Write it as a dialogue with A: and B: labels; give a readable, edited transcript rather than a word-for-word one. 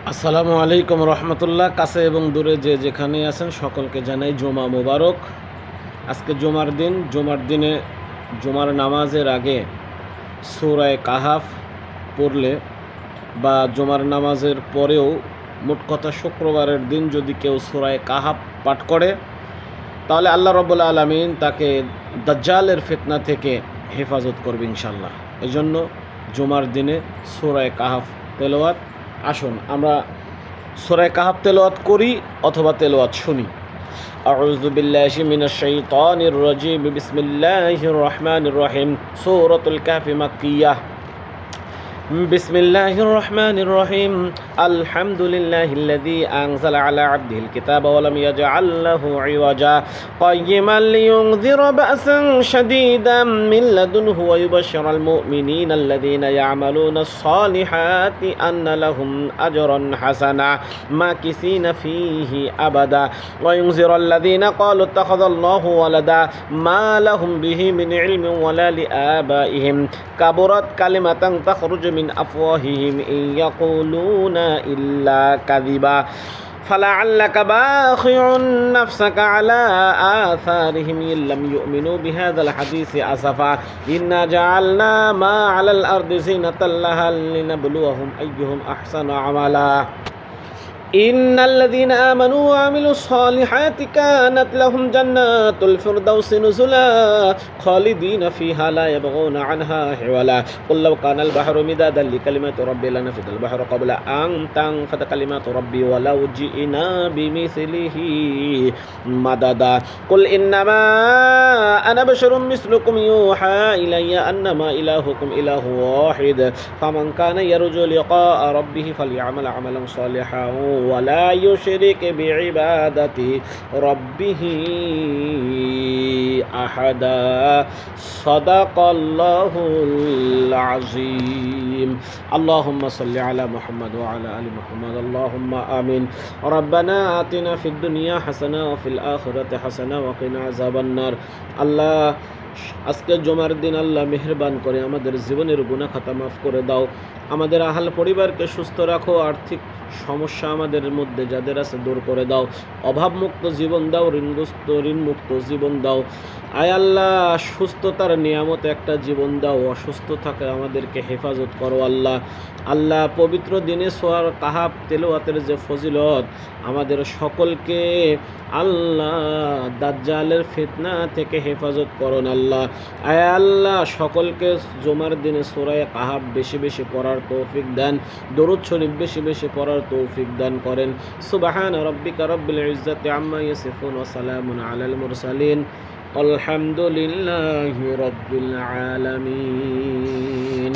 A: আসসালামু আলাইকুম রহমতুল্লাহ। কাছে এবং দূরে যে যেখানে আছেন সকলকে জানাই জুমা মোবারক। আজকে জুমার দিন। জুমার দিনে জুমার নামাজের আগে সূরা কাহাফ পড়লে বা জুমার নামাজের পরেও, মোট কথা শুক্রবারের দিন যদি কেউ সূরা কাহাফ পাঠ করে তাহলে আল্লাহ রাব্বুল আলামিন তাকে দাজ্জালের ফিতনা থেকে হেফাজত করবে ইনশাল্লাহ। এজন্য জুমার দিনে সূরা কাহাফ তেলাওয়াত। আসুন আমরা সূরা কাহাফ তেলাওয়াত করি অথবা তেলাওয়াত শুনি। আউযু বিল্লাহি মিনাশ শাইতানির রাজিম। বিসমিল্লাহির রহমানির রহিম। সূরাতুল কাহফ মাক্কিয়াহ। بسم الله الرحمن الرحيم. الحمد لله الذي أنزل على عبده الكتاب ولم يجعل له عوجا قيما لينذر بأسا شديدا من لدنه ويبشر المؤمنين الذين يعملون الصالحات أن لهم أجرا حسنا ماكثين فيه أبدا وينذر الذين قالوا اتخذ الله ولدا ما لهم به من علم ولا لآبائهم كبرت كلمة تخرج من أفواههم إن يقولون إلا كذبا فلعلك باخع نفسك على آثارهم إن لم يؤمنوا بهذا الحديث أسفا إنا جعلنا ما على الأرض زينة لها لنبلوهم أيهم أحسن عملا إن الذين آمنوا وعملوا الصالحات كانت لهم جنات الفردوس نزلا خالدين فيها لا يبغون عنها حولا قل لو كان البحر مدادا لكلمات ربي لنفد البحر قبل أن تنفد كلمات ربي ولو جئنا بمثله مددا قل إنما أنا بشر مثلكم يوحى إلي أنما إلهكم إله واحد فمن كان يرجو لقاء ربه فليعمل عملا صالحا ولا يشرك بعبادة ربه أحدا صدق الله العظيم. اللهم صل على محمد وعلى آل محمد اللهم آمين. ربنا آتنا في الدنيا حسنة وفي الآخرة حسنة وقنا عذاب النار. الله আজকে জুমার দিন আল্লাহ মেহেরবান করে আমাদের জীবনের গুনাহ খাতা মাফ করে দাও। আমাদের আহাল পরিবারকে সুস্থ রাখো। আর্থিক সমস্যা আমাদের মধ্যে যাদের আছে দূর করে দাও। অভাবমুক্ত জীবন দাও, ঋণমুক্ত জীবন দাও। আয় আল্লাহ, সুস্থতার নিয়ামত একটা জীবন দাও। অসুস্থ থাকে আমাদেরকে হেফাজত করো আল্লাহ। আল্লাহ, পবিত্র দিনে সূরা কাহাফ তেলাওয়াতের যে ফজিলত, আমাদের সকলকে আল্লাহ দাজ্জালের ফিতনা থেকে হেফাজত করুন আল্লাহ। আয় আল্লাহ, সকলকে জুমার দিনে সূরা কাহাফ বেশি বেশি পড়ার তৌফিক দেন। দরুদ শরীফ বেশি বেশি পড়ার তৌফিক দান করেন। সুবহান রাব্বিকা রাব্বিল ইজ্জাতি আম্মা ইয়াসিফুন ওয়া সালামুন আলাল মুরসালিন আলহামদুলিল্লাহি রাব্বিল আলামিন।